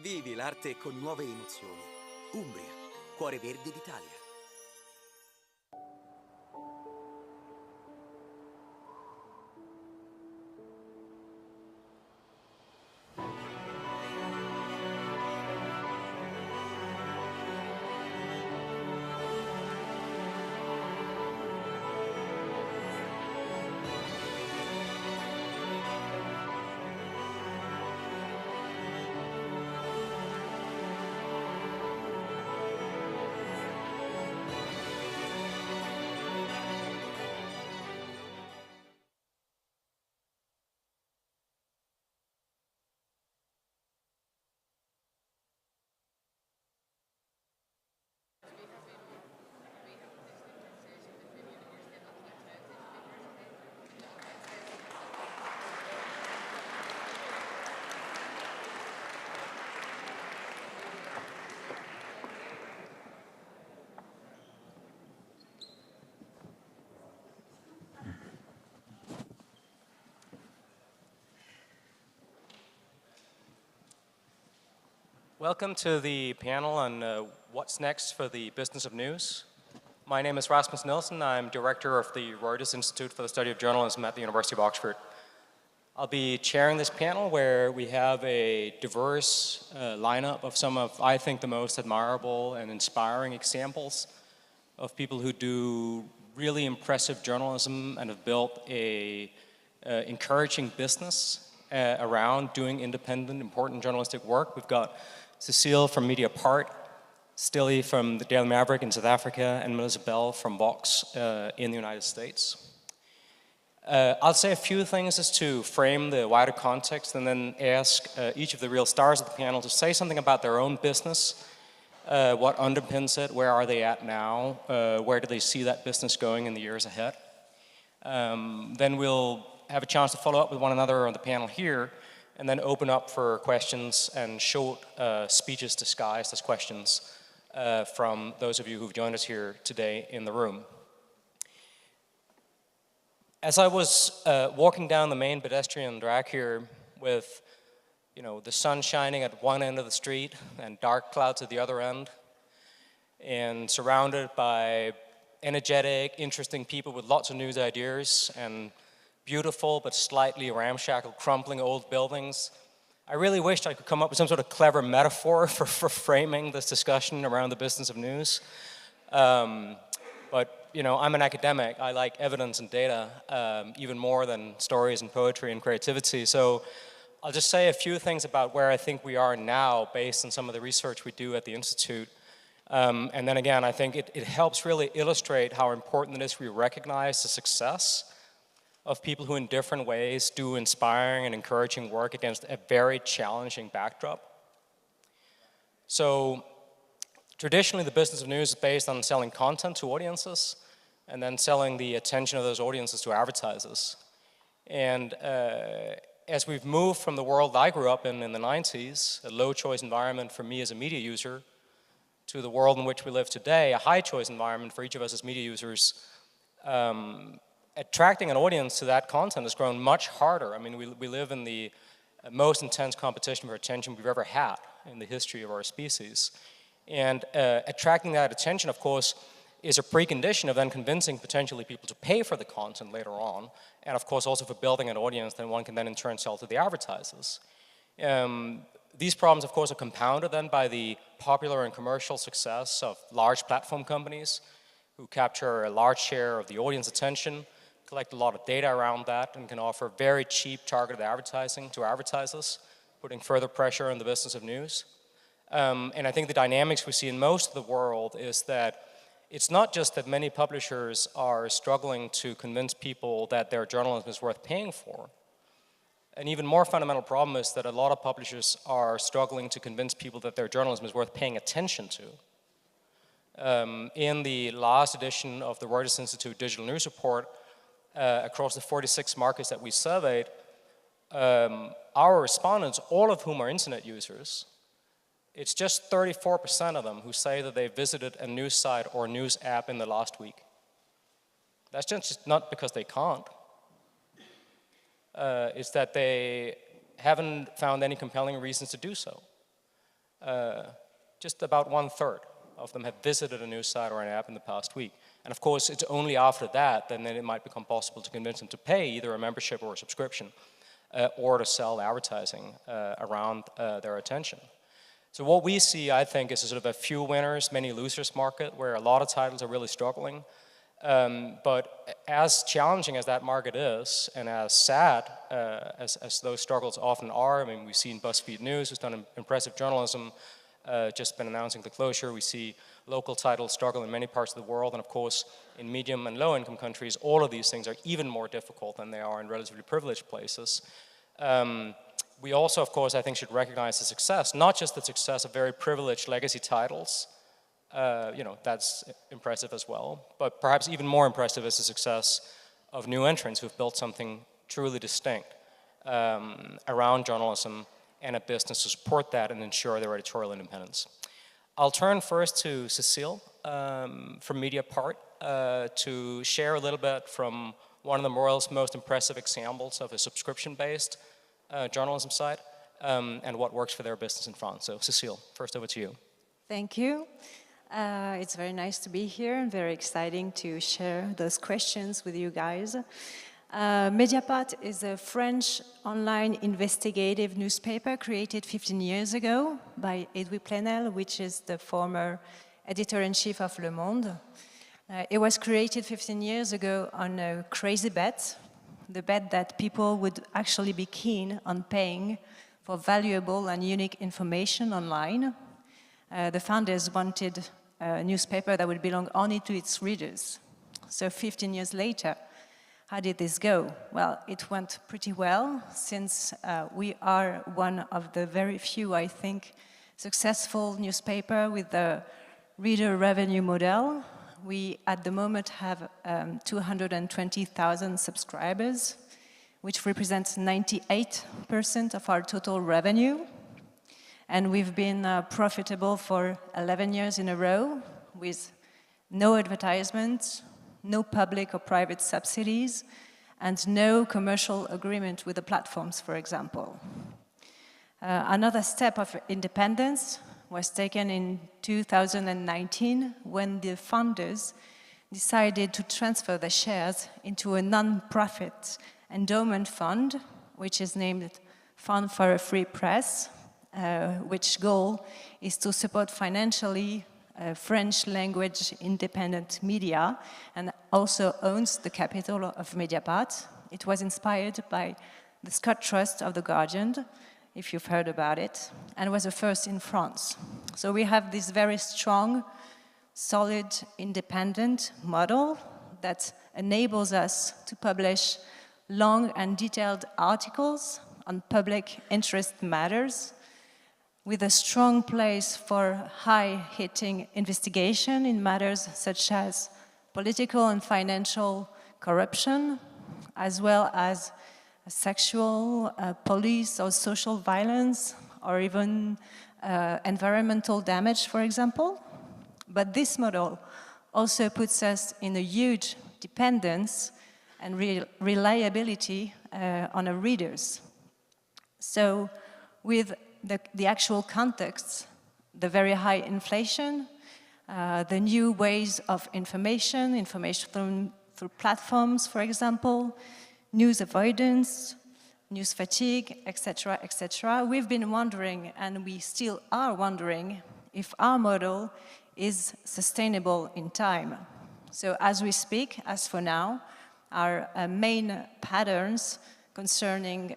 Vivi l'arte con nuove emozioni. Umbria, cuore verde d'Italia. Welcome to the panel on what's next for the business of news. My name is Rasmus Nielsen. I'm director of the Reuters Institute for the Study of Journalism at the University of Oxford. I'll be chairing this panel where we have a diverse lineup of some of, I think, the most admirable and inspiring examples of people who do really impressive journalism and have built a encouraging business around doing independent, important journalistic work. We've got Cécile from Mediapart, Styli from the Daily Maverick in South Africa, and Melissa Bell from Vox in the United States. I'll say a few things as to frame the wider context and then ask each of the real stars of the panel to say something about their own business, what underpins it, where are they at now, where do they see that business going in the years ahead. Then we'll have a chance to follow up with one another on the panel here, and then open up for questions and short speeches disguised as questions from those of you who've joined us here today in the room. As I was walking down the main pedestrian track here with, the sun shining at one end of the street and dark clouds at the other end, and surrounded by energetic, interesting people with lots of news ideas and beautiful but slightly ramshackle, crumbling old buildings, I really wished I could come up with some sort of clever metaphor for framing this discussion around the business of news. But I'm an academic. I like evidence and data even more than stories and poetry and creativity. So I'll just say a few things about where I think we are now based on some of the research we do at the Institute. And then again, I think it helps really illustrate how important it is we recognize the success of people who in different ways do inspiring and encouraging work against a very challenging backdrop. So traditionally, the business of news is based on selling content to audiences and then selling the attention of those audiences to advertisers. And as we've moved from the world I grew up in the 90s, a low-choice environment for me as a media user, to the world in which we live today, a high-choice environment for each of us as media users, attracting an audience to that content has grown much harder. I mean, we live in the most intense competition for attention we've ever had. in the history of our species. And attracting that attention, of course, is a precondition of then convincing potentially people to pay for the content later on, and of course also for building an audience that one can then in turn sell to the advertisers. These problems, of course, are compounded then by the popular and commercial success of large platform companies who capture a large share of the audience attention, collect a lot of data around that, and can offer very cheap targeted advertising to advertisers, putting further pressure on the business of news. And I think the dynamics we see in most of the world is that it's not just that many publishers are struggling to convince people that their journalism is worth paying for. An even more fundamental problem is that a lot of publishers are struggling to convince people that their journalism is worth paying attention to. In the last edition of the Reuters Institute Digital News Report, across the 46 markets that we surveyed, our respondents, all of whom are internet users, it's just 34% of them who say that they visited a news site or news app in the last week. That's just not because they can't. It's that they haven't found any compelling reasons to do so. Just about 1/3 of them have visited a news site or an app in the past week. And of course, it's only after that then it might become possible to convince them to pay either a membership or a subscription or to sell advertising around their attention. So what we see, I think, is a sort of a few winners, many losers market where a lot of titles are really struggling. But as challenging as that market is, and as sad as those struggles often are, I mean, we've seen BuzzFeed News has done impressive journalism, just been announcing the closure. We see local titles struggle in many parts of the world, and of course, in medium and low-income countries, all of these things are even more difficult than they are in relatively privileged places. We also, of course, I think should recognize the success, not just the success of very privileged legacy titles, that's impressive as well, but perhaps even more impressive is the success of new entrants who've built something truly distinct around journalism and a business to support that and ensure their editorial independence. I'll turn first to Cécile from Mediapart to share a little bit from one of the world's most impressive examples of a subscription-based journalism site and what works for their business in France. So Cécile, first over to you. Thank you. It's very nice to be here and very exciting to share those questions with you guys. Mediapart is a French online investigative newspaper created 15 years ago by Edwy Plenel, which is the former editor-in-chief of Le Monde. It was created 15 years ago on a crazy bet, the bet that people would actually be keen on paying for valuable and unique information online. The founders wanted a newspaper that would belong only to its readers. So 15 years later, how did this go? Well, it went pretty well, since we are one of the very few, I think, successful newspaper with the reader revenue model. We, at the moment, have 220,000 subscribers, which represents 98% of our total revenue. And we've been profitable for 11 years in a row, with no advertisements, no public or private subsidies, and no commercial agreement with the platforms, for example. Another step of independence was taken in 2019 when the founders decided to transfer the shares into a non-profit endowment fund, which is named Fund for a Free Press, which goal is to support financially French language independent media, and also owns the capital of Mediapart. It was inspired by the Scott Trust of The Guardian, if you've heard about it, and was a first in France. So we have this very strong, solid, independent model that enables us to publish long and detailed articles on public interest matters, with a strong place for high-hitting investigation in matters such as political and financial corruption, as well as sexual, police or social violence, or even environmental damage, for example. But this model also puts us in a huge dependence and reliability on our readers. So with the actual context, the very high inflation, the new ways of information through platforms, for example, news avoidance, news fatigue, etc., etc. We've been wondering, and we still are wondering, if our model is sustainable in time. So as we speak, as for now, our main patterns concerning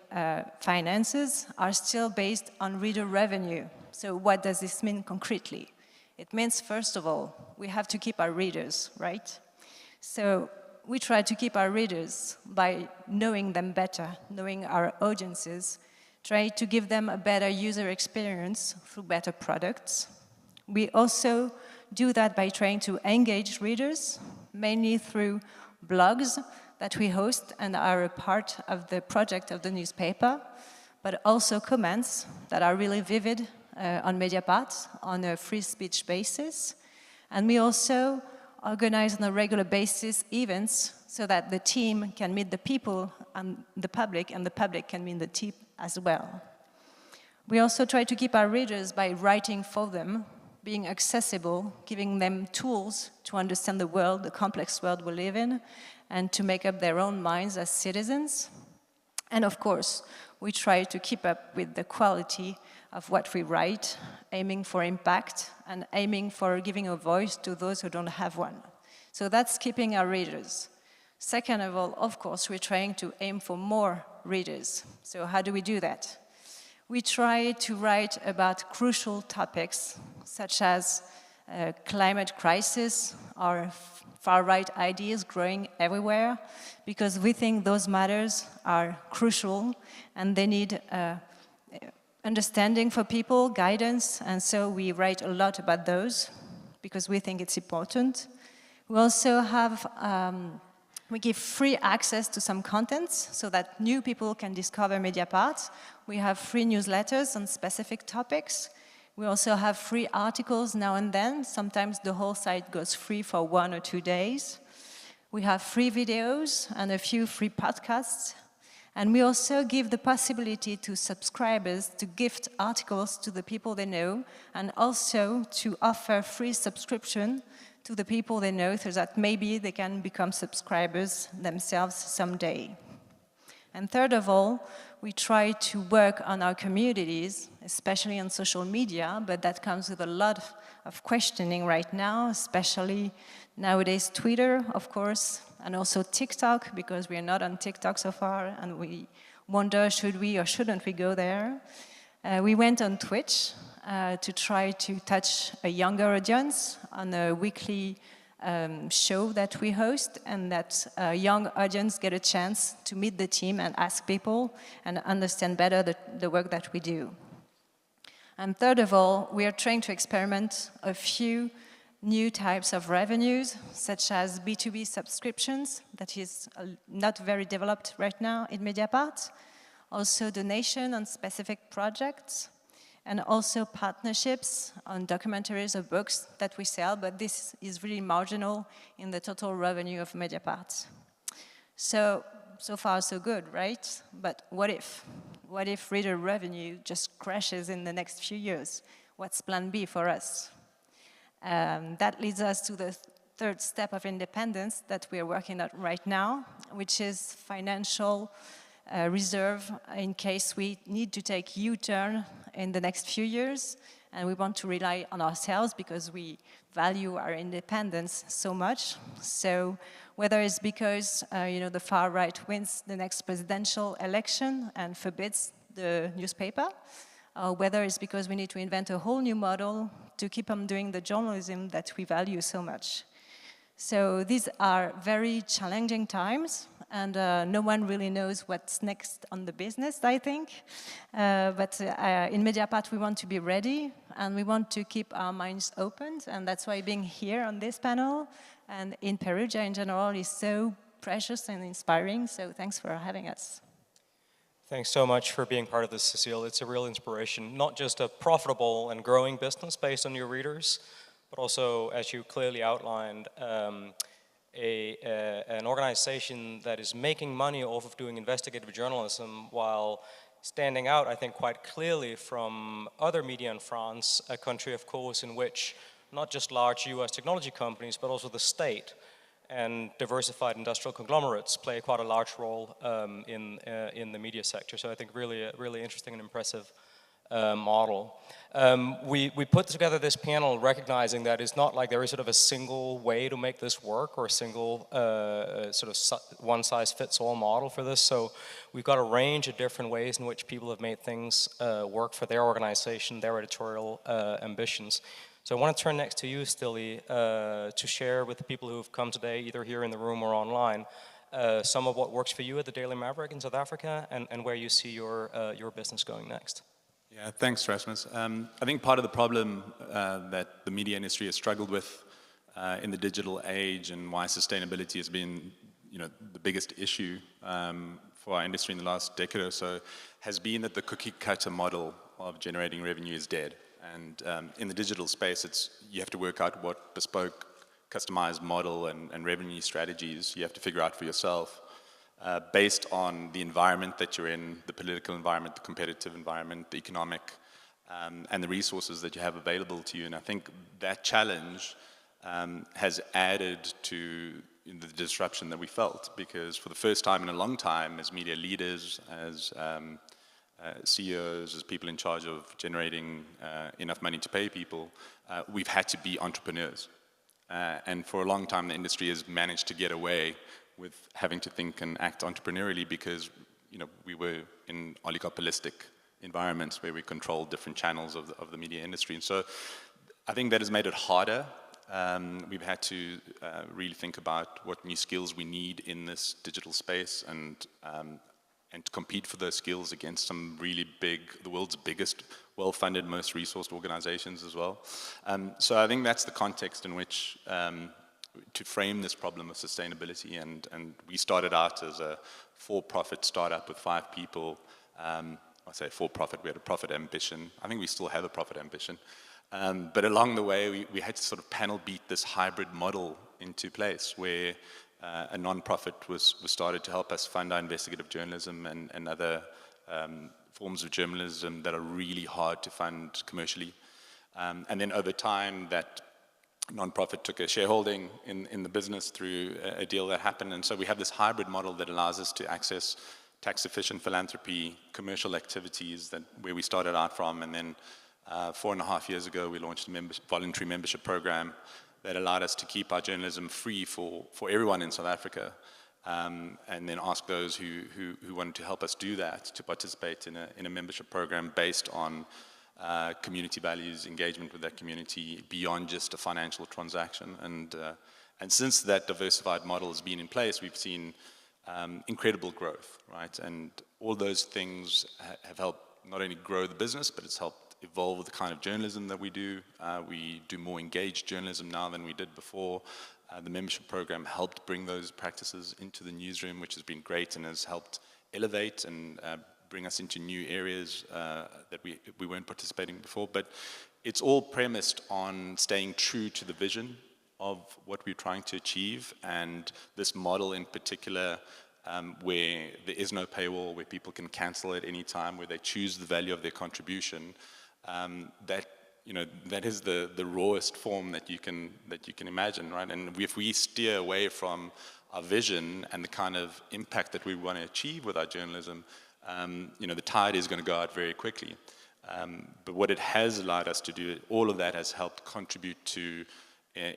finances are still based on reader revenue. So what does this mean concretely? It means, first of all, we have to keep our readers, right? So we try to keep our readers by knowing them better, knowing our audiences, try to give them a better user experience through better products. We also do that by trying to engage readers, mainly through blogs that we host and are a part of the project of the newspaper, but also comments that are really vivid on Mediapart on a free speech basis. And we also organize on a regular basis events so that the team can meet the people and the public can meet the team as well. We also try to keep our readers by writing for them, being accessible, giving them tools to understand the world, the complex world we live in, and to make up their own minds as citizens. And of course, we try to keep up with the quality of what we write, aiming for impact and aiming for giving a voice to those who don't have one. So that's keeping our readers. Second of all, of course, we're trying to aim for more readers. So how do we do that? We try to write about crucial topics such as climate crisis or far-right ideas growing everywhere, because we think those matters are crucial and they need understanding for people, guidance, and so we write a lot about those because we think it's important. We also have, we give free access to some contents so that new people can discover Mediapart. We have free newsletters on specific topics. We also have free articles now and then. Sometimes the whole site goes free for 1 or 2 days. We have free videos and a few free podcasts. And we also give the possibility to subscribers to gift articles to the people they know and also to offer free subscription to the people they know so that maybe they can become subscribers themselves someday. And third of all, we try to work on our communities, especially on social media, but that comes with a lot of questioning right now, especially nowadays Twitter, of course, and also TikTok, because we are not on TikTok so far, and we wonder, should we or shouldn't we go there? We went on Twitch to try to touch a younger audience on a weekly show that we host, and that a young audience get a chance to meet the team and ask people and understand better the work that we do. And third of all, we are trying to experiment a few new types of revenues, such as B2B subscriptions, that is not very developed right now in Mediapart, also donation on specific projects, and also partnerships on documentaries or books that we sell, but this is really marginal in the total revenue of Mediapart. So far so good, right? But what if? What if reader revenue just crashes in the next few years? What's plan B for us? That leads us to the third step of independence that we are working on right now, which is financial reserve in case we need to take U-turn in the next few years, and we want to rely on ourselves because we value our independence so much. So whether it's because the far right wins the next presidential election and forbids the newspaper, or whether it's because we need to invent a whole new model to keep on doing the journalism that we value so much. So these are very challenging times, and no one really knows what's next on the business, I think. But in Mediapart, we want to be ready, and we want to keep our minds open, and that's why being here on this panel and in Perugia in general is so precious and inspiring, so thanks for having us. Thanks so much for being part of this, Cécile. It's a real inspiration, not just a profitable and growing business based on your readers, but also, as you clearly outlined, an organization that is making money off of doing investigative journalism while standing out, I think, quite clearly from other media in France, a country, of course, in which not just large US technology companies, but also the state and diversified industrial conglomerates play quite a large role in the media sector. So I think really interesting and impressive model. We put together this panel recognizing that it's not like there is sort of a single way to make this work or a single sort of one-size-fits-all model for this. So we've got a range of different ways in which people have made things work for their organization, their editorial ambitions. So I want to turn next to you, Styli, to share with the people who have come today, either here in the room or online, some of what works for you at the Daily Maverick in South Africa and where you see your business going next. Yeah, thanks, Rasmus. I think part of the problem that the media industry has struggled with in the digital age, and why sustainability has been, the biggest issue for our industry in the last decade or so, has been that the cookie-cutter model of generating revenue is dead. And in the digital space, you have to work out what bespoke, customized model and revenue strategies you have to figure out for yourself. Based on the environment that you're in, the political environment, the competitive environment, the economic, and the resources that you have available to you. And I think that challenge has added to the disruption that we felt, because for the first time in a long time, as media leaders, as CEOs, as people in charge of generating enough money to pay people, we've had to be entrepreneurs. And for a long time, the industry has managed to get away with having to think and act entrepreneurially because, we were in oligopolistic environments where we controlled different channels of the media industry. And so I think that has made it harder. We've had to really think about what new skills we need in this digital space and to compete for those skills against some really big, the world's biggest, well-funded, most resourced organizations as well. So I think that's the context in which to frame this problem of sustainability. And we started out as a for-profit startup with 5 people. I say for-profit, we had a profit ambition. I think we still have a profit ambition. But along the way, we had to sort of panel beat this hybrid model into place where a non-profit was started to help us fund our investigative journalism and other forms of journalism that are really hard to fund commercially. And then over time, that non-profit took a shareholding in the business through a deal that happened. And so we have this hybrid model that allows us to access tax-efficient philanthropy, commercial activities where we started out from. And then 4.5 years ago, we launched a voluntary membership program that allowed us to keep our journalism free for everyone in South Africa, and then ask those who wanted to help us do that to participate in a membership program based on community values, engagement with that community beyond just a financial transaction. And since that diversified model has been in place, we've seen incredible growth, right? And all those things have helped not only grow the business, but it's helped evolve the kind of journalism that we do. We do more engaged journalism now than we did before. The membership program helped bring those practices into the newsroom, which has been great and has helped elevate and bring us into new areas that we weren't participating before. But it's all premised on staying true to the vision of what we're trying to achieve, and this model in particular, where there is no paywall, where people can cancel at any time, where they choose the value of their contribution. That is the rawest form that you can imagine, right? And if we steer away from our vision and the kind of impact that we want to achieve with our journalism, the tide is going to go out very quickly. But what it has allowed us to do, all of that has helped contribute to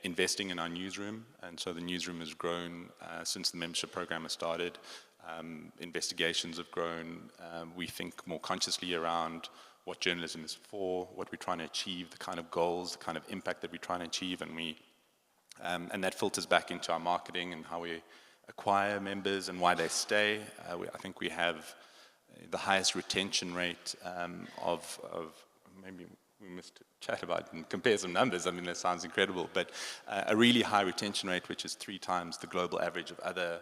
investing in our newsroom. And so the newsroom has grown since the membership program has started. Investigations have grown. We think more consciously around what journalism is for, what we're trying to achieve, the kind of goals, the kind of impact that we're trying to achieve, and that filters back into our marketing and how we acquire members and why they stay. I think we have the highest retention rate of maybe we must chat about and compare some numbers. I mean, that sounds incredible, but a really high retention rate, which is 3 times the global average of other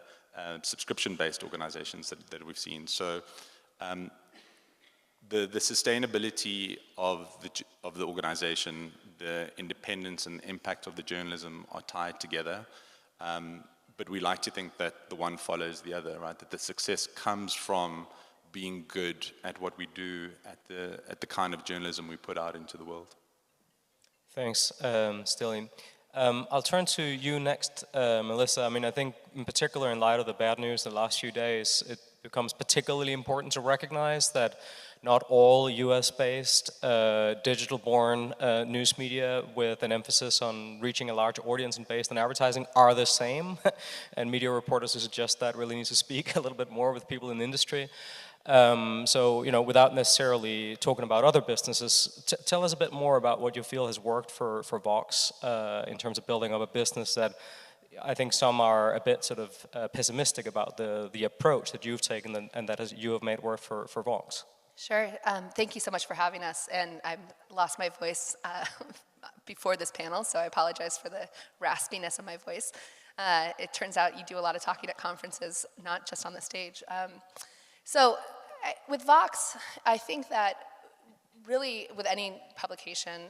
subscription-based organizations that we've seen. So the sustainability of the organization, the independence and impact of the journalism are tied together. But we like to think that the one follows the other, right? That the success comes from being good at what we do, at the kind of journalism we put out into the world. Thanks, Styli. I'll turn to you next, Melissa. I mean, I think in particular in light of the bad news the last few days, it becomes particularly important to recognize that not all US-based, digital-born news media with an emphasis on reaching a large audience and based on advertising are the same. And media reporters who suggest that really need to speak a little bit more with people in the industry. So, you know, without necessarily talking about other businesses, tell us a bit more about what you feel has worked for Vox in terms of building up a business that I think some are a bit sort of pessimistic about the approach that you've taken and that you have made work for Vox. Sure. Thank you so much for having us. And I lost my voice before this panel, so I apologize for the raspiness of my voice. It turns out you do a lot of talking at conferences, not just on the stage. So with Vox, I think that really with any publication,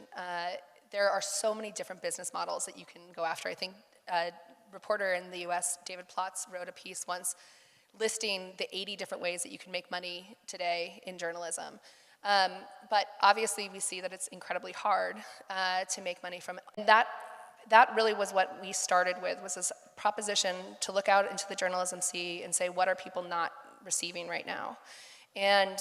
there are so many different business models that you can go after. I think a reporter in the US, David Plotz, wrote a piece once listing the 80 different ways that you can make money today in journalism. But obviously we see that it's incredibly hard to make money from it. That really was what we started with, was this proposition to look out into the journalism sea and say, what are people not receiving right now? And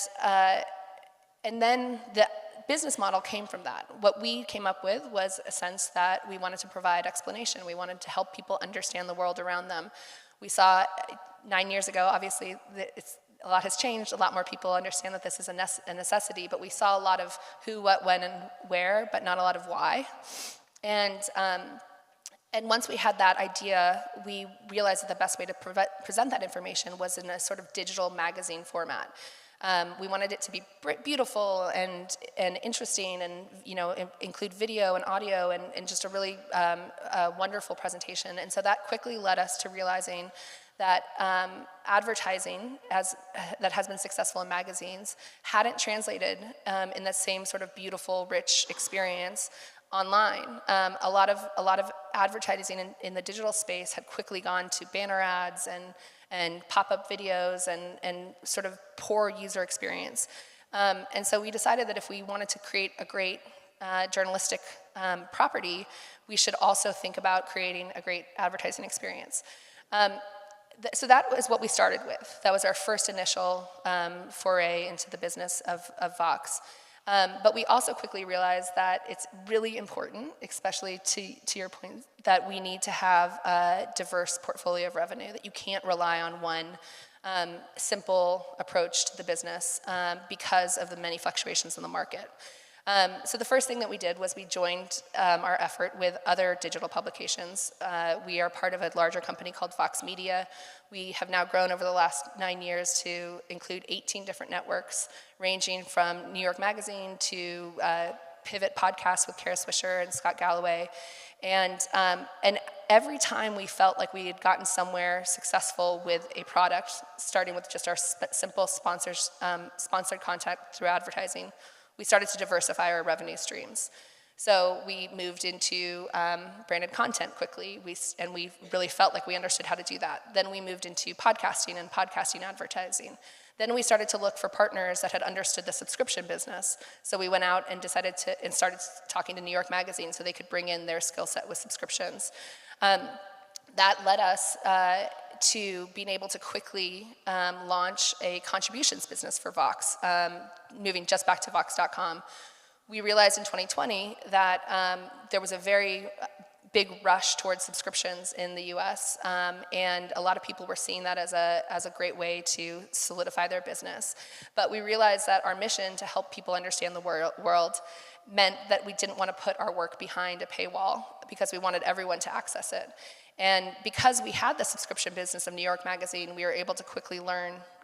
then the business model came from that. What we came up with was a sense that we wanted to provide explanation. We wanted to help people understand the world around them. We saw 9 years ago, obviously, a lot has changed. A lot more people understand that this is a necessity, but we saw a lot of who, what, when, and where, but not a lot of why. And once we had that idea, we realized that the best way to present that information was in a sort of digital magazine format. We wanted it to be beautiful and interesting, and include video and audio and just a really wonderful presentation. And so that quickly led us to realizing that advertising that has been successful in magazines hadn't translated in that same sort of beautiful, rich experience online. A lot of advertising in the digital space had quickly gone to banner ads and pop-up videos and sort of poor user experience. And so we decided that if we wanted to create a great journalistic property, we should also think about creating a great advertising experience. So that was what we started with. That was our first initial foray into the business of Vox. But we also quickly realized that it's really important, especially to your point, that we need to have a diverse portfolio of revenue, that you can't rely on one simple approach to the business because of the many fluctuations in the market. So the first thing that we did was we joined our effort with other digital publications. We are part of a larger company called Vox Media. We have now grown over the last 9 years to include 18 different networks, ranging from New York Magazine to Pivot Podcast with Kara Swisher and Scott Galloway. And every time we felt like we had gotten somewhere successful with a product, starting with just our simple sponsored content through advertising, we started to diversify our revenue streams. So we moved into branded content quickly, and we really felt like we understood how to do that. Then we moved into podcasting and podcasting advertising. Then we started to look for partners that had understood the subscription business. So we went out and started talking to New York Magazine so they could bring in their skill set with subscriptions. That led us to being able to quickly launch a contributions business for Vox, moving just back to Vox.com. We realized in 2020 that there was a very big rush towards subscriptions in the US, and a lot of people were seeing that as a great way to solidify their business. But we realized that our mission to help people understand the world meant that we didn't want to put our work behind a paywall because we wanted everyone to access it. And because we had the subscription business of New York Magazine, we were able to quickly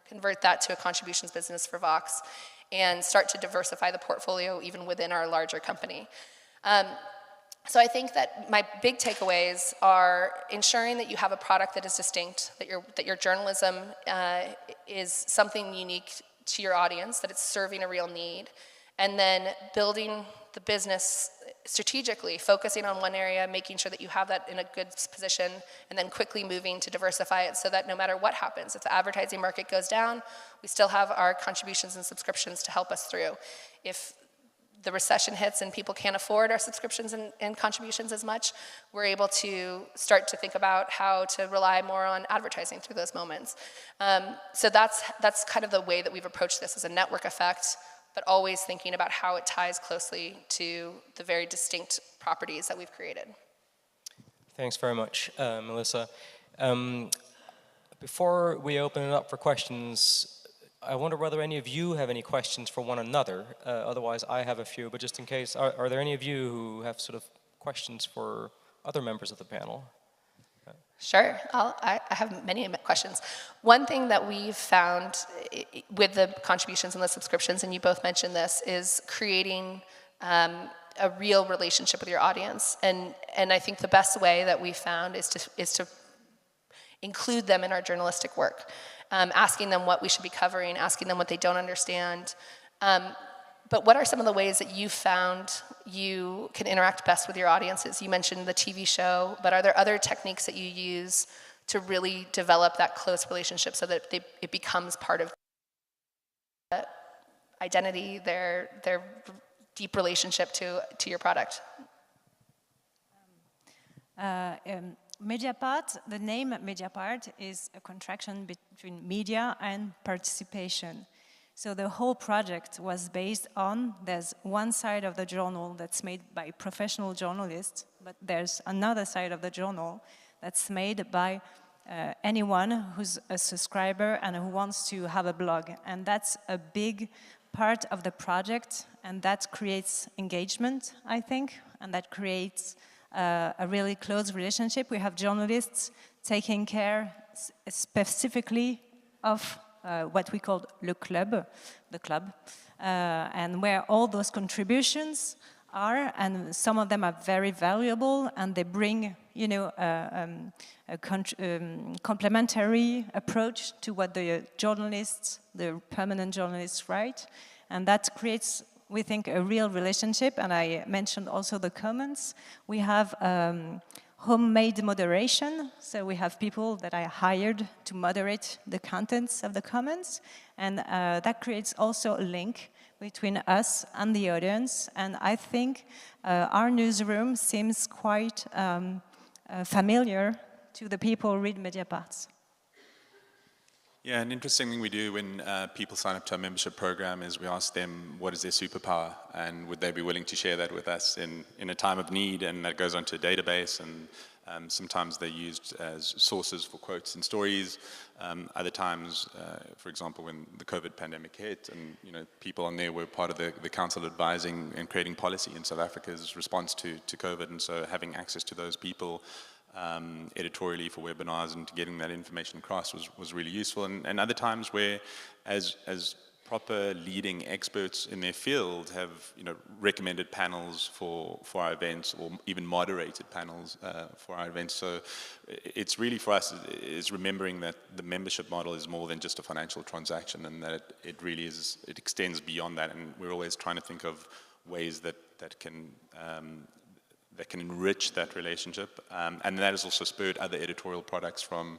convert that to a contributions business for Vox, and start to diversify the portfolio even within our larger company. So I think that my big takeaways are ensuring that you have a product that is distinct, that your journalism is something unique to your audience, that it's serving a real need, and then building the business strategically focusing on one area, making sure that you have that in a good position, and then quickly moving to diversify it so that no matter what happens, if the advertising market goes down, we still have our contributions and subscriptions to help us through. If the recession hits and people can't afford our subscriptions and contributions as much, we're able to start to think about how to rely more on advertising through those moments. So that's kind of the way that we've approached this as a network effect, but always thinking about how it ties closely to the very distinct properties that we've created. Thanks very much, Melissa. Before we open it up for questions, I wonder whether any of you have any questions for one another. Otherwise, I have a few, but just in case, are there any of you who have sort of questions for other members of the panel? Sure, I have many questions. One thing that we've found with the contributions and the subscriptions, and you both mentioned this, is creating a real relationship with your audience. And I think the best way that we've found is to include them in our journalistic work. Asking them what we should be covering, asking them what they don't understand. But what are some of the ways that you found you can interact best with your audiences? You mentioned the TV show, but are there other techniques that you use to really develop that close relationship so that it becomes part of identity, their deep relationship to your product? Mediapart, the name Mediapart is a contraction between media and participation. So the whole project was based on, there's one side of the journal that's made by professional journalists, but there's another side of the journal that's made by anyone who's a subscriber and who wants to have a blog. And that's a big part of the project, and that creates engagement, I think, and that creates a really close relationship. We have journalists taking care specifically of what we call the club, and where all those contributions are, and some of them are very valuable, and they bring, you know, a complementary approach to what the journalists, the permanent journalists write, and that creates, we think, a real relationship. And I mentioned also the comments. We have homemade moderation, so we have people that are hired to moderate the contents of the comments, and that creates also a link between us and the audience. And I think our newsroom seems quite familiar to the people who read Mediapart. Yeah, an interesting thing we do when people sign up to our membership program is we ask them what is their superpower, and would they be willing to share that with us in a time of need, and that goes onto a database, and sometimes they're used as sources for quotes and stories. Other times, for example, when the COVID pandemic hit, and people on there were part of the council advising and creating policy in South Africa's response to COVID, and so having access to those people editorially for webinars and getting that information across was really useful. And other times where as proper leading experts in their field have recommended panels for our events, or even moderated panels for our events. So it's really, for us, is remembering that the membership model is more than just a financial transaction, and that it really is, it extends beyond that, and we're always trying to think of ways that can enrich that relationship, and that has also spurred other editorial products from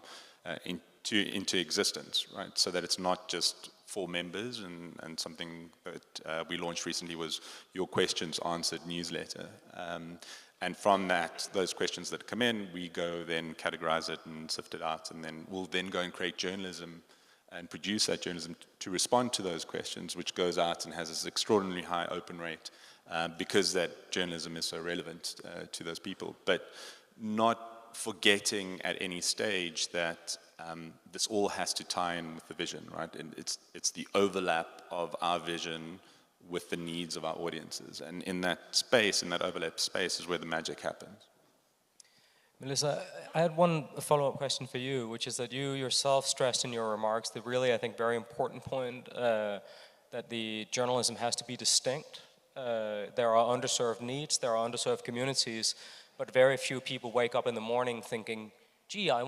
into existence, right? So that it's not just for members, and something that we launched recently was Your Questions Answered newsletter, and from that, those questions that come in, we go then categorize it and sift it out, and then we'll then go and create journalism and produce that journalism to respond to those questions, which goes out and has this extraordinarily high open rate, because that journalism is so relevant to those people, but not forgetting at any stage that this all has to tie in with the vision, right? And it's the overlap of our vision with the needs of our audiences, and in that space, in that overlap space, is where the magic happens. Melissa, I had one follow-up question for you, which is that you yourself stressed in your remarks the really, I think, very important point that the journalism has to be distinct. There are underserved needs, there are underserved communities, but very few people wake up in the morning thinking, gee, I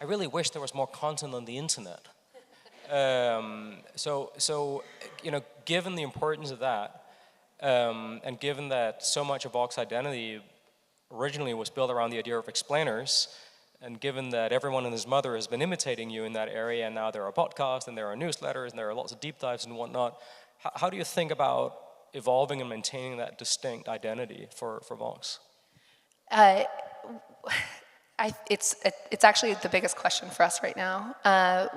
really wish there was more content on the internet. So given the importance of that, And given that so much of Vox identity originally was built around the idea of explainers, and given that everyone and his mother has been imitating you in that area, and now there are podcasts, and there are newsletters, and there are lots of deep dives and whatnot, how do you think about evolving and maintaining that distinct identity for Vox? It's actually the biggest question for us right now.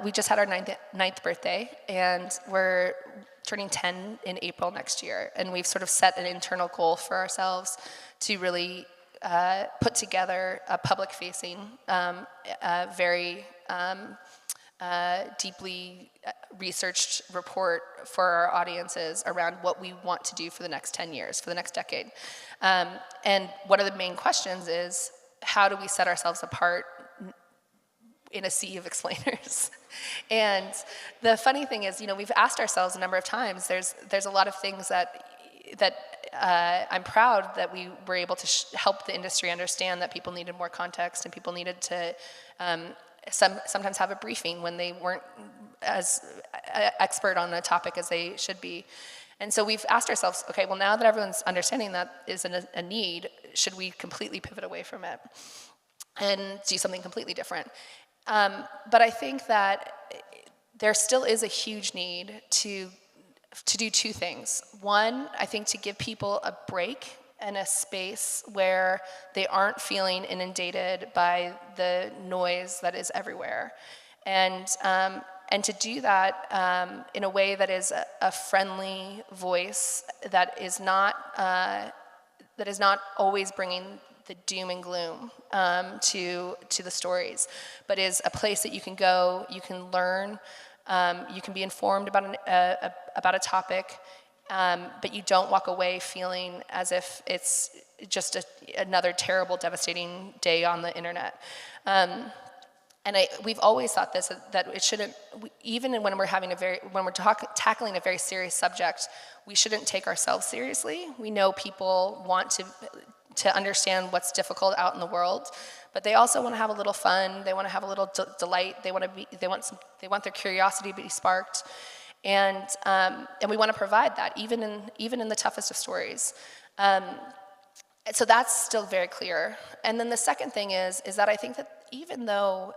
We just had our ninth birthday, and we're turning 10 in April next year, and we've sort of set an internal goal for ourselves to really put together a public-facing, very deeply researched report for our audiences around what we want to do for the next 10 years, for the next decade. And one of the main questions is, how do we set ourselves apart in a sea of explainers? And the funny thing is, we've asked ourselves a number of times, there's a lot of things that I'm proud that we were able to help the industry understand that people needed more context, and people needed to sometimes have a briefing when they weren't as expert on a topic as they should be. And so we've asked ourselves, okay, well, now that everyone's understanding that is a need, should we completely pivot away from it and do something completely different? But I think that there still is a huge need to do two things. One, I think to give people a break and a space where they aren't feeling inundated by the noise that is everywhere. And to do that in a way that is a friendly voice, that is not always bringing the doom and gloom to the stories, but is a place that you can go, you can learn, you can be informed about a topic, but you don't walk away feeling as if it's just another terrible, devastating day on the internet. And we've always thought this, that it shouldn't, even when we're tackling a very serious subject, we shouldn't take ourselves seriously. We know people want to understand what's difficult out in the world, but they also want to have a little fun. They want to have a little delight. They want their curiosity to be sparked, and we want to provide that even in the toughest of stories. So that's still very clear. And then the second thing is that I think that even though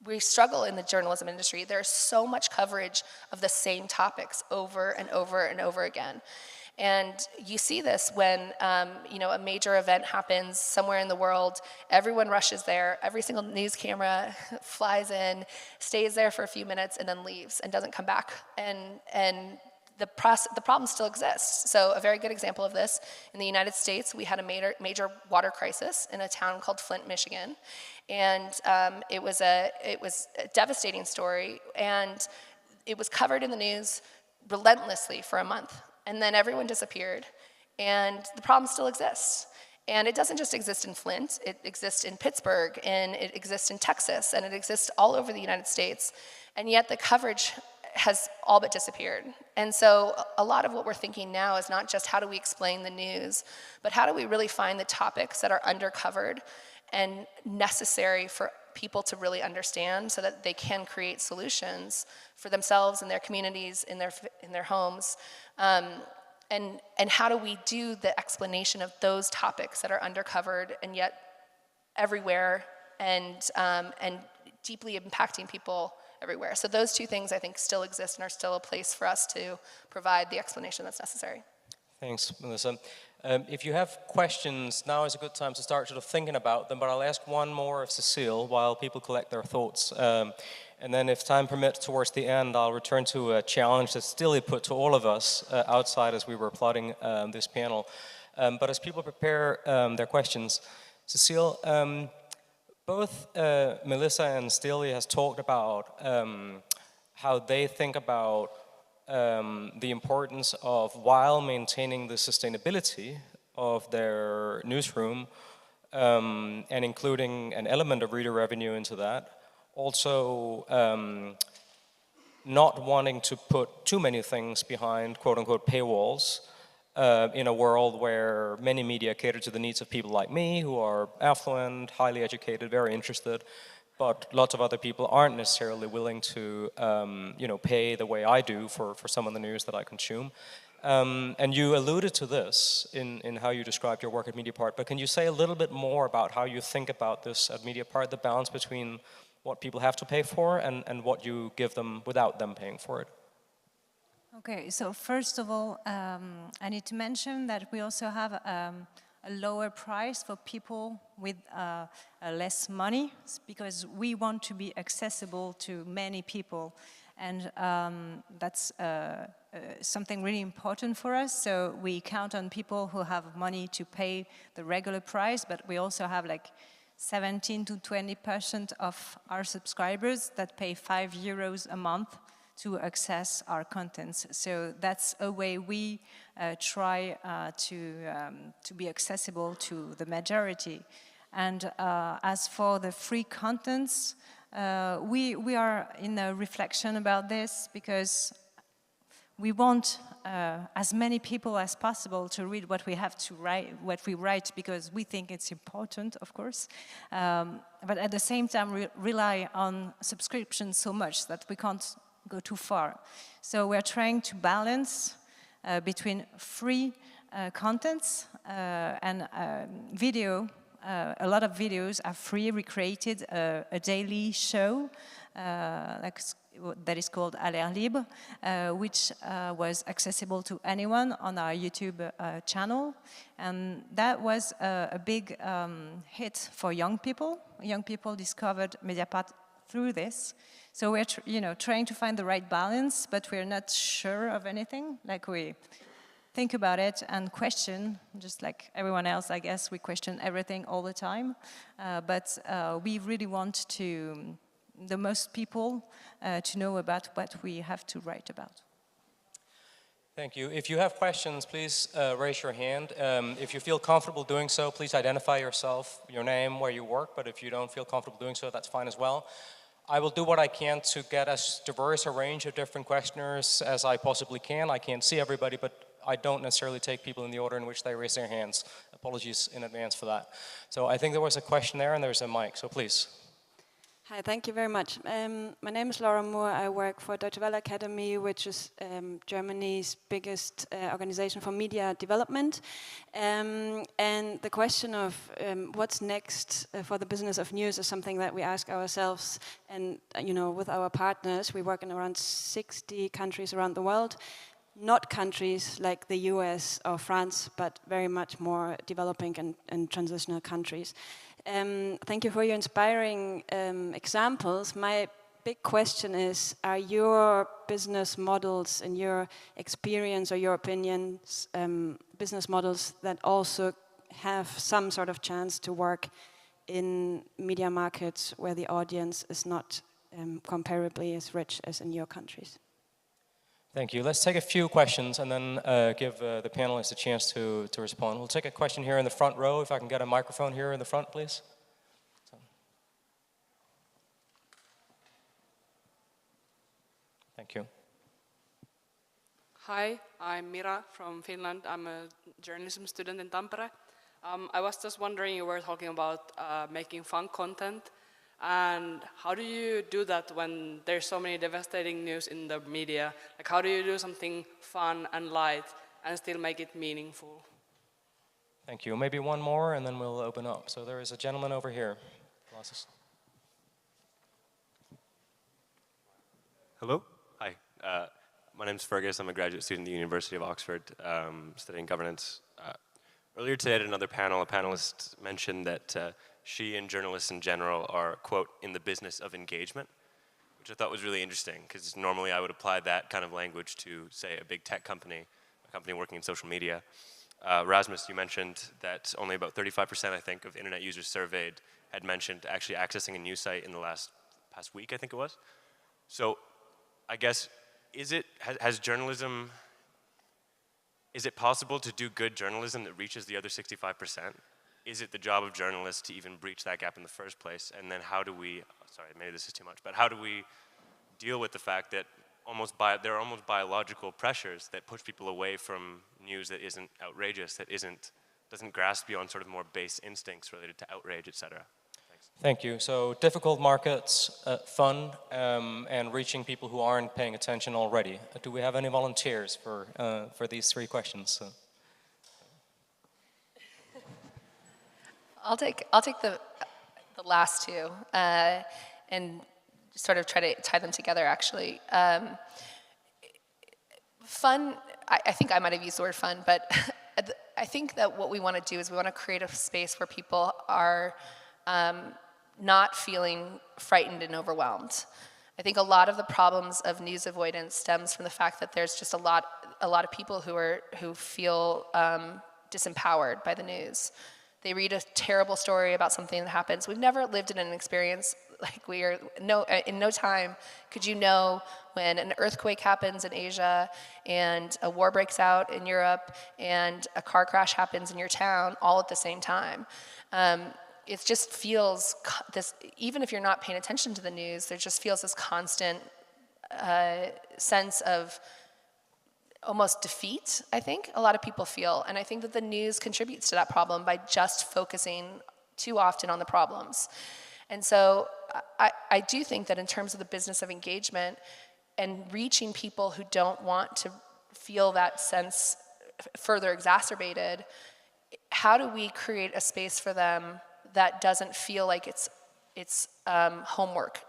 we struggle in the journalism industry, there's so much coverage of the same topics over and over and over again. And you see this when a major event happens somewhere in the world, everyone rushes there, every single news camera flies in, stays there for a few minutes, and then leaves and doesn't come back. And the problem still exists. So a very good example of this, in the United States, we had a major water crisis in a town called Flint, Michigan. And it was a devastating story, and it was covered in the news relentlessly for a month. And then everyone disappeared, and the problem still exists. And it doesn't just exist in Flint, it exists in Pittsburgh, and it exists in Texas, and it exists all over the United States. And yet the coverage has all but disappeared. And so a lot of what we're thinking now is not just how do we explain the news, but how do we really find the topics that are undercovered and necessary for people to really understand, so that they can create solutions for themselves and their communities, in their homes. And how do we do the explanation of those topics that are undercovered and yet everywhere, and deeply impacting people everywhere. So those two things, I think, still exist and are still a place for us to provide the explanation that's necessary. Thanks, Melissa. If you have questions, now is a good time to start sort of thinking about them, but I'll ask one more of Cécile while people collect their thoughts. And then if time permits, towards the end, I'll return to a challenge that Styli put to all of us outside as we were plotting this panel. But as people prepare their questions, Cécile, both Melissa and Styli has talked about how they think about the importance of, while maintaining the sustainability of their newsroom and including an element of reader revenue into that, also not wanting to put too many things behind quote-unquote paywalls in a world where many media cater to the needs of people like me, who are affluent, highly educated, very interested, but lots of other people aren't necessarily willing to pay the way I do for some of the news that I consume. And you alluded to this in how you described your work at Mediapart, but can you say a little bit more about how you think about this at Mediapart, the balance between what people have to pay for and what you give them without them paying for it? Okay, so first of all, I need to mention that we also have a lower price for people with less money, because we want to be accessible to many people, and that's something really important for us. So we count on people who have money to pay the regular price, but we also have like 17 to 20% of our subscribers that pay €5 a month to access our contents. So that's a way we try to be accessible to the majority. And as for the free contents, we are in a reflection about this, because we want as many people as possible to read what we have to write, what we write, because we think it's important, of course. But at the same time, we rely on subscriptions so much that we can't go too far. So we're trying to balance between free contents and video. A lot of videos are free. We created a daily show that is called Alert Libre, which was accessible to anyone on our YouTube channel. And that was a big hit for young people. Young people discovered Mediapart through this. So we're trying to find the right balance, but we're not sure of anything. Like, we think about it and question, just like everyone else, I guess. We question everything all the time. But we really want the most people to know about what we have to write about. Thank you. If you have questions, please raise your hand. If you feel comfortable doing so, please identify yourself, your name, where you work, but if you don't feel comfortable doing so, that's fine as well. I will do what I can to get as diverse a range of different questioners as I possibly can. I can't see everybody, but I don't necessarily take people in the order in which they raise their hands. Apologies in advance for that. So I think there was a question there, and there's a mic, so please. Hi, thank you very much. My name is Laura Moore. I work for Deutsche Welle Academy, which is Germany's biggest organization for media development. And the question of what's next for the business of news is something that we ask ourselves. And with our partners, we work in around 60 countries around the world. Not countries like the US or France, but very much more developing and transitional countries. Thank you for your inspiring examples. My big question is, are your business models, in your experience or your opinions, business models that also have some sort of chance to work in media markets where the audience is not comparably as rich as in your countries? Thank you. Let's take a few questions and then give the panelists a chance to respond. We'll take a question here in the front row. If I can get a microphone here in the front, please. Thank you. Hi, I'm Mira from Finland. I'm a journalism student in Tampere. I was just wondering, you were talking about making fun content. And how do you do that when there's so many devastating news in the media? Like, how do you do something fun and light and still make it meaningful? Thank you. Maybe one more and then we'll open up. So there is a gentleman over here. Hello. Hi. My name is Fergus. I'm a graduate student at the University of Oxford, studying governance. Earlier today at another panel, a panelist mentioned that she and journalists in general are, quote, in the business of engagement, which I thought was really interesting, because normally I would apply that kind of language to, say, a big tech company, a company working in social media. Rasmus, you mentioned that only about 35%, I think, of internet users surveyed had mentioned actually accessing a news site in the past week, I think it was. So I guess, has journalism, is it possible to do good journalism that reaches the other 65%? Is it the job of journalists to even breach that gap in the first place? And then how do we, sorry, maybe this is too much, but how do we deal with the fact that there are almost biological pressures that push people away from news that isn't outrageous, that doesn't grasp beyond sort of more base instincts related to outrage, et cetera? Thanks. Thank you. So difficult markets, fun, and reaching people who aren't paying attention already. Do we have any volunteers for these three questions? I'll take the last two and sort of try to tie them together. Actually, fun. I think I might have used the word fun, but I think that what we want to do is we want to create a space where people are not feeling frightened and overwhelmed. I think a lot of the problems of news avoidance stems from the fact that there's just a lot of people who feel disempowered by the news. They read a terrible story about something that happens. We've never lived in an experience like in no time could you know when an earthquake happens in Asia and a war breaks out in Europe and a car crash happens in your town all at the same time. It just feels this, even if you're not paying attention to the news, there just feels this constant sense of almost defeat, I think, a lot of people feel. And I think that the news contributes to that problem by just focusing too often on the problems. And so I do think that in terms of the business of engagement and reaching people who don't want to feel that sense further exacerbated, how do we create a space for them that doesn't feel like it's homework?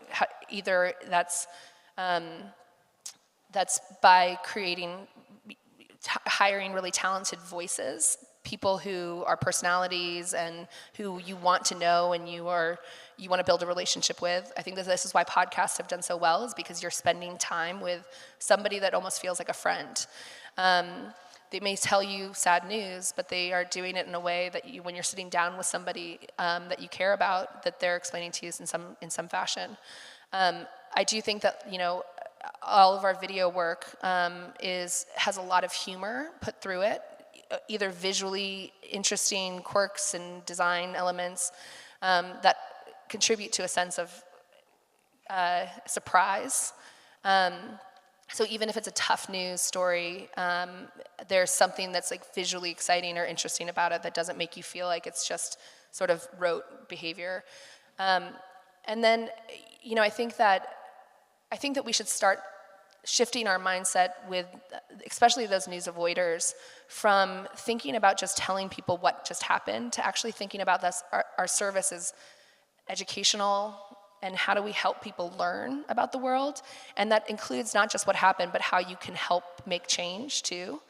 Either that's by hiring really talented voices, people who are personalities and who you want to know and you want to build a relationship with. I think that this is why podcasts have done so well, is because you're spending time with somebody that almost feels like a friend. They may tell you sad news, but they are doing it in a way that when you're sitting down with somebody that you care about, that they're explaining to you in some fashion. I do think that, all of our video work has a lot of humor put through it, either visually interesting quirks and design elements that contribute to a sense of surprise. So even if it's a tough news story, there's something that's like visually exciting or interesting about it that doesn't make you feel like it's just sort of rote behavior. And then, I think that we should start shifting our mindset with, especially those news avoiders, from thinking about just telling people what just happened to actually thinking about this, our service is educational, and how do we help people learn about the world? And that includes not just what happened, but how you can help make change too.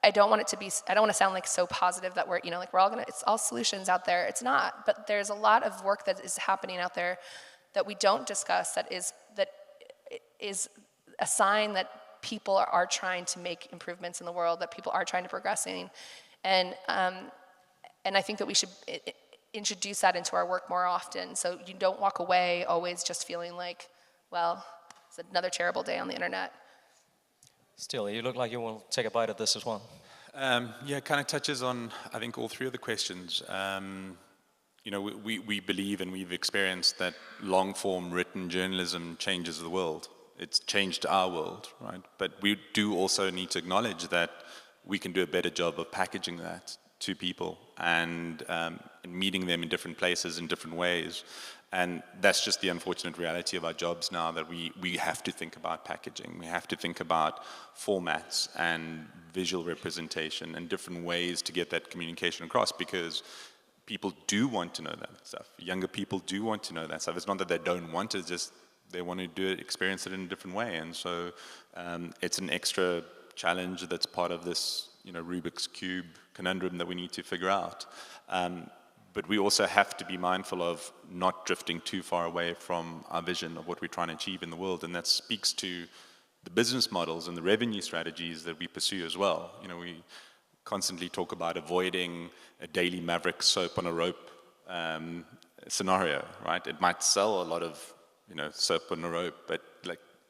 I don't want to sound like so positive that we're it's all solutions out there. It's not, but there's a lot of work that is happening out there that we don't discuss that is a sign that people are trying to make improvements in the world, that people are trying to progressing. And I think that we should introduce that into our work more often, so you don't walk away always just feeling like, well, it's another terrible day on the internet. Styli, you look like you will take a bite at this as well. Yeah, it kind of touches on, I think, all three of the questions. We believe and we've experienced that long-form written journalism changes the world. It's changed our world, right? But we do also need to acknowledge that we can do a better job of packaging that to people and meeting them in different places in different ways. And that's just the unfortunate reality of our jobs now, that we have to think about packaging. We have to think about formats and visual representation and different ways to get that communication across, because people do want to know that stuff. Younger people do want to know that stuff. It's not that they don't want to, just they want to do it, experience it in a different way. And so it's an extra challenge that's part of this Rubik's Cube conundrum that we need to figure out. But we also have to be mindful of not drifting too far away from our vision of what we're trying to achieve in the world. And that speaks to the business models and the revenue strategies that we pursue as well. We constantly talk about avoiding a Daily Maverick soap on a rope scenario, right? It might sell a lot of soap on a rope, but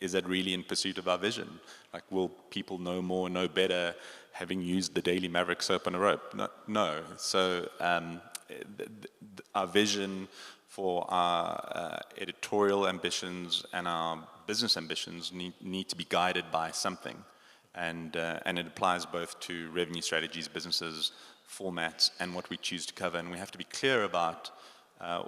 is that really in pursuit of our vision? Will people know more, know better, having used the Daily Maverick soap on a rope? No. So our vision for our editorial ambitions and our business ambitions need to be guided by something. And it applies both to revenue strategies, businesses, formats, and what we choose to cover. And we have to be clear about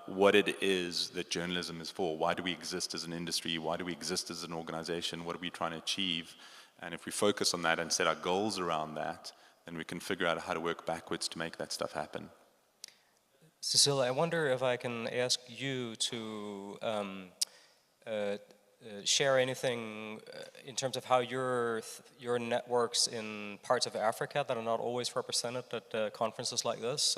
what it is that journalism is for. Why do we exist as an industry? Why do we exist as an organization? What are we trying to achieve? And if we focus on that and set our goals around that, then we can figure out how to work backwards to make that stuff happen. Cécile, I wonder if I can ask you to share anything in terms of how your networks in parts of Africa that are not always represented at conferences like this,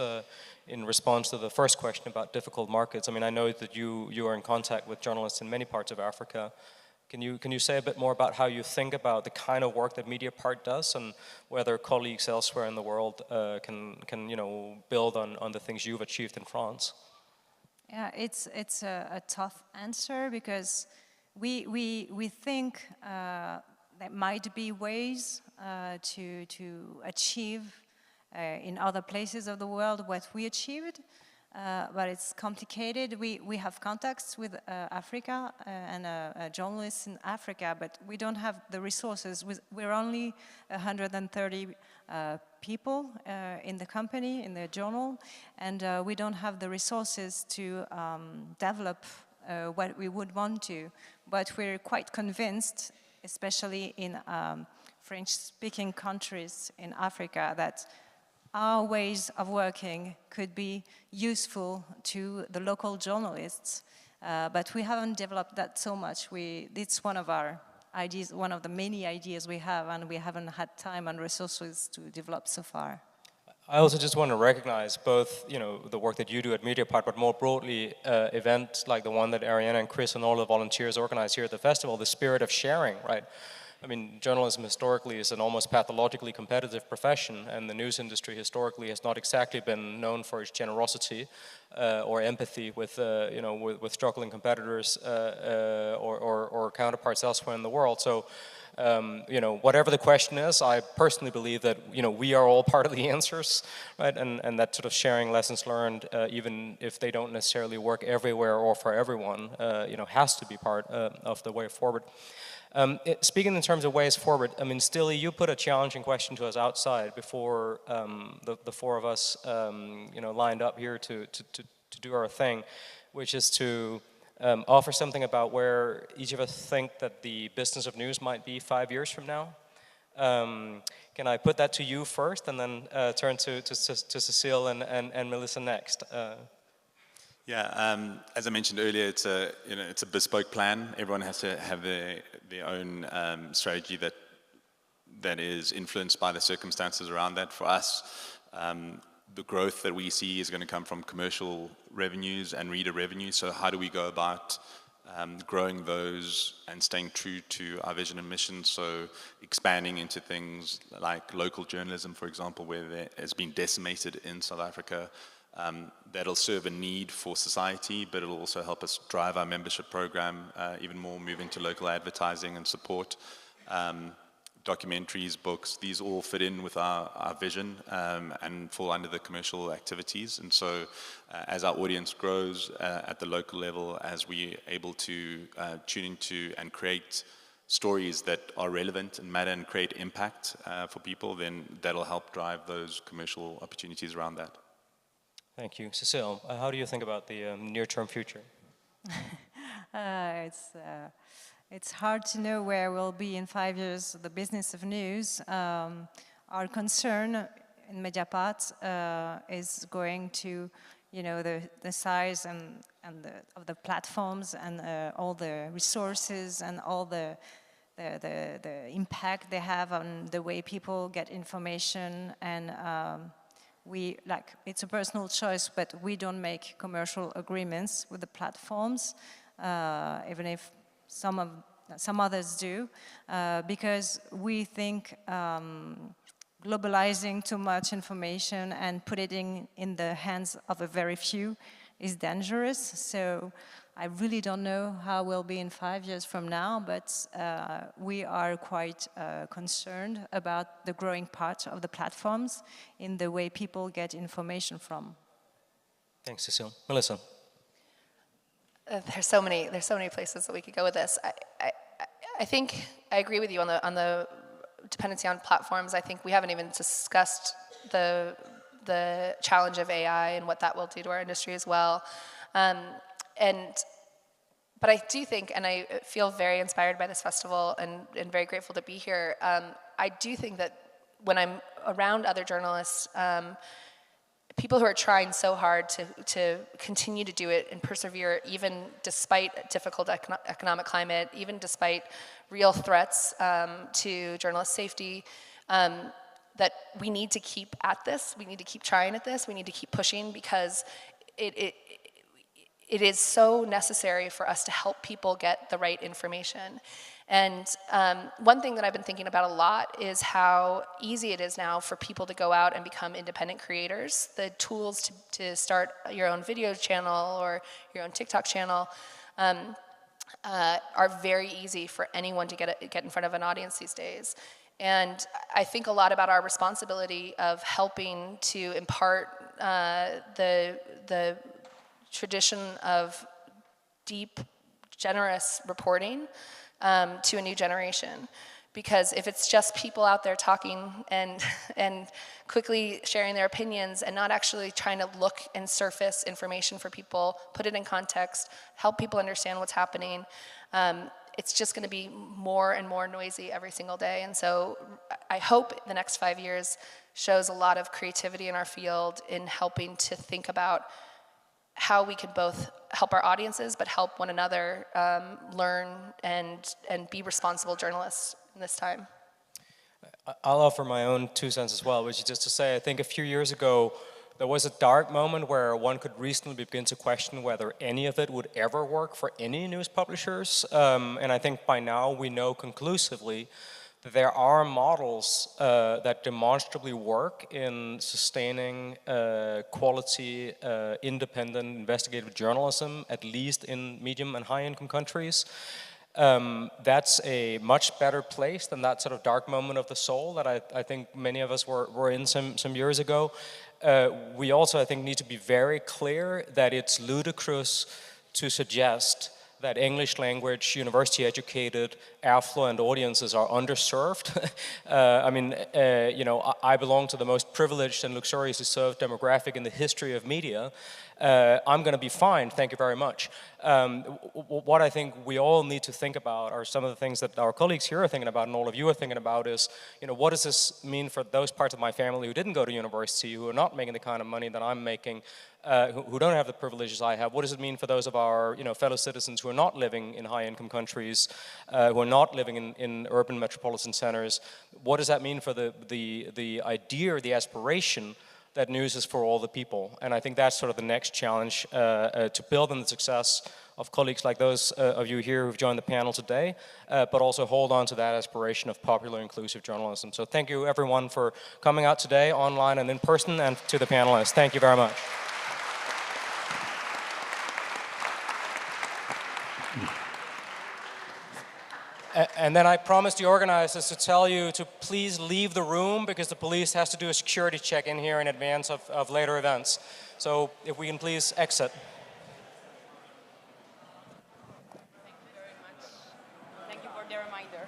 in response to the first question about difficult markets. I mean, I know that you are in contact with journalists in many parts of Africa. Can you say a bit more about how you think about the kind of work that Mediapart does, and whether colleagues elsewhere in the world can build on the things you've achieved in France? Yeah, it's a tough answer, because we think there might be ways to achieve in other places of the world what we achieved, but it's complicated. We have contacts with Africa and journalists in Africa, but we don't have the resources. We're only 130 people in the company, in the journal, and we don't have the resources to develop what we would want to. But we're quite convinced, especially in French-speaking countries in Africa, that our ways of working could be useful to the local journalists, but we haven't developed that so much. It's one of our ideas, one of the many ideas we have, and we haven't had time and resources to develop so far. I also just want to recognize both, the work that you do at Mediapart, but more broadly, events like the one that Ariana and Chris and all the volunteers organize here at the festival, the spirit of sharing, right? I mean, journalism historically is an almost pathologically competitive profession, and the news industry historically has not exactly been known for its generosity or empathy with, with struggling competitors or counterparts elsewhere in the world. So, whatever the question is, I personally believe that, we are all part of the answers, right? And that sort of sharing lessons learned, even if they don't necessarily work everywhere or for everyone, has to be part of the way forward. Speaking in terms of ways forward, I mean, Styli, you put a challenging question to us outside before the four of us, lined up here to do our thing, which is to offer something about where each of us think that the business of news might be 5 years from now. Can I put that to you first, and then turn to Cécile and Melissa next? Yeah, as I mentioned earlier, it's a bespoke plan. Everyone has to have their own strategy that is influenced by the circumstances around that. For us, the growth that we see is going to come from commercial revenues and reader revenues. So how do we go about growing those and staying true to our vision and mission? So expanding into things like local journalism, for example, where there has been decimated in South Africa. That'll serve a need for society, but it'll also help us drive our membership program even more, move into local advertising and support. Documentaries, books, these all fit in with our vision and fall under the commercial activities. And so as our audience grows at the local level, as we're able to tune into and create stories that are relevant and matter and create impact for people, then that'll help drive those commercial opportunities around that. Thank you. Cécile, how do you think about the near-term future? It's hard to know where we'll be in 5 years, the business of news. Our concern in Mediapart is going to, the size of the platforms and all the resources and all the impact they have on the way people get information, and it's a personal choice, but we don't make commercial agreements with the platforms, even if some others do, because we think globalizing too much information and putting it in the hands of a very few is dangerous. So I really don't know how we'll be in 5 years from now, but we are quite concerned about the growing part of the platforms in the way people get information from. Thanks, Cécile. Melissa. There's so many places that we could go with this. I think I agree with you on the dependency on platforms. I think we haven't even discussed the challenge of AI and what that will do to our industry as well. But I do think, and I feel very inspired by this festival and very grateful to be here, I do think that when I'm around other journalists, people who are trying so hard to continue to do it and persevere even despite a difficult economic climate, even despite real threats to journalist safety, that we need to keep at this, we need to keep trying at this, we need to keep pushing, because it is so necessary for us to help people get the right information. And one thing that I've been thinking about a lot is how easy it is now for people to go out and become independent creators. The tools to start your own video channel or your own TikTok channel are very easy for anyone to get in front of an audience these days. And I think a lot about our responsibility of helping to impart the tradition of deep, generous reporting to a new generation. Because if it's just people out there talking and quickly sharing their opinions and not actually trying to look and surface information for people, put it in context, help people understand what's happening, it's just going to be more and more noisy every single day. And so I hope the next 5 years shows a lot of creativity in our field in helping to think about how we can both help our audiences, but help one another learn and be responsible journalists in this time. I'll offer my own 2 cents as well, which is just to say, I think a few years ago, there was a dark moment where one could reasonably begin to question whether any of it would ever work for any news publishers. And I think by now we know conclusively that there are models that demonstrably work in sustaining quality, independent, investigative journalism, at least in medium and high-income countries. That's a much better place than that sort of dark moment of the soul that I think many of us were in some years ago. We also, I think, need to be very clear that it's ludicrous to suggest that English language, university-educated, affluent audiences are underserved. I mean, you know, I belong to the most privileged and luxuriously served demographic in the history of media. I'm going to be fine, thank you very much. What I think we all need to think about are some of the things that our colleagues here are thinking about and all of you are thinking about is, you know, what does this mean for those parts of my family who didn't go to university, who are not making the kind of money that I'm making, who don't have the privileges I have? What does it mean for those of our, you know, fellow citizens who are not living in high-income countries, who are not living in urban metropolitan centers? What does that mean for the idea or the aspiration that news is for all the people? And I think that's sort of the next challenge to build on the success of colleagues like those of you here who've joined the panel today, but also hold on to that aspiration of popular inclusive journalism. So thank you everyone for coming out today, online and in person, and to the panelists. Thank you very much. And then I promised the organizers to tell you to please leave the room because the police has to do a security check in here in advance of later events. So if we can please exit. Thank you very much. Thank you for the reminder.